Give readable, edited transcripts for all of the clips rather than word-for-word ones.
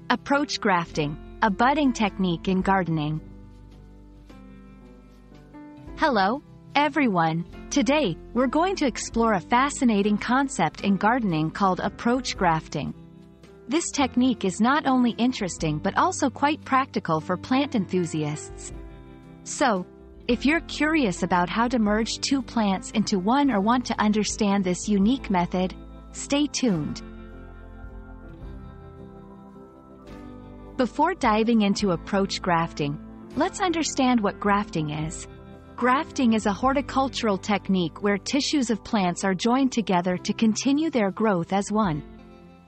Approach grafting, a budding technique in gardening. Hello, everyone. Today, we're going to explore a fascinating concept in gardening called approach grafting. This technique is not only interesting but also quite practical for plant enthusiasts. So, if you're curious about how to merge two plants into one or want to understand this unique method, stay tuned. Before diving into approach grafting, let's understand what grafting is. Grafting is a horticultural technique where tissues of plants are joined together to continue their growth as one.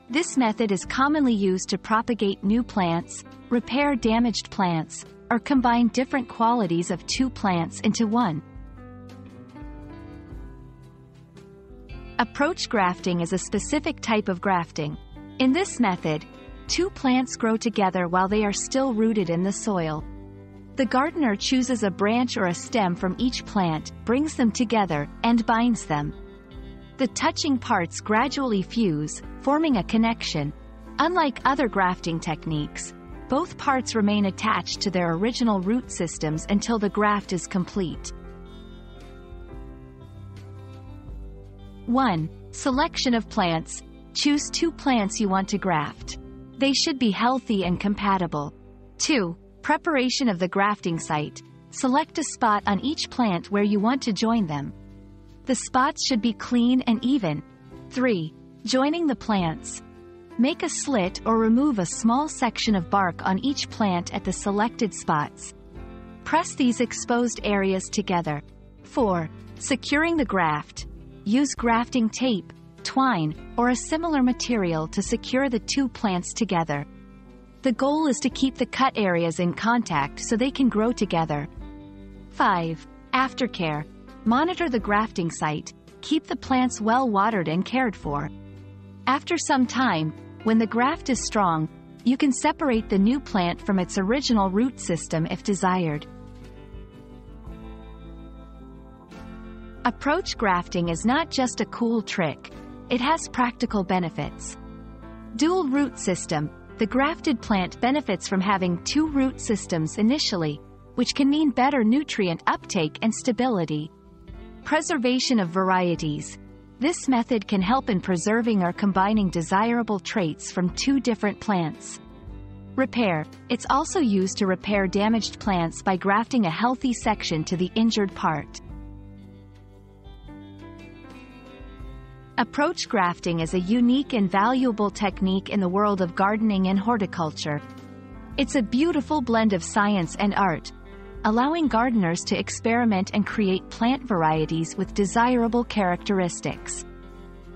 This method is commonly used to propagate new plants, repair damaged plants, or combine different qualities of two plants into one. Approach grafting is a specific type of grafting. In this method, two plants grow together while they are still rooted in the soil. The gardener chooses a branch or a stem from each plant, brings them together, and binds them. The touching parts gradually fuse, forming a connection. Unlike other grafting techniques, both parts remain attached to their original root systems until the graft is complete. 1. Selection of plants. Choose two plants you want to graft. They should be healthy and compatible. 2. Preparation of the grafting site. Select a spot on each plant where you want to join them. The spots should be clean and even. 3. Joining the plants. Make a slit or remove a small section of bark on each plant at the selected spots. Press these exposed areas together. 4. Securing the graft. Use grafting tape, twine, or a similar material to secure the two plants together. The goal is to keep the cut areas in contact so they can grow together. 5. Aftercare. Monitor the grafting site. Keep the plants well watered and cared for. After some time, when the graft is strong, you can separate the new plant from its original root system if desired. Approach grafting is not just a cool trick. It has practical benefits. Dual root system. The grafted plant benefits from having two root systems initially, which can mean better nutrient uptake and stability. Preservation of varieties. This method can help in preserving or combining desirable traits from two different plants. Repair. It's also used to repair damaged plants by grafting a healthy section to the injured part. Approach grafting is a unique and valuable technique in the world of gardening and horticulture. It's a beautiful blend of science and art, allowing gardeners to experiment and create plant varieties with desirable characteristics.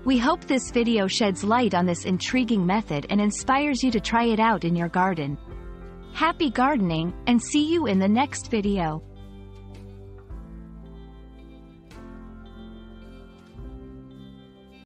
We hope this video sheds light on this intriguing method and inspires you to try it out in your garden. Happy gardening, and see you in the next video.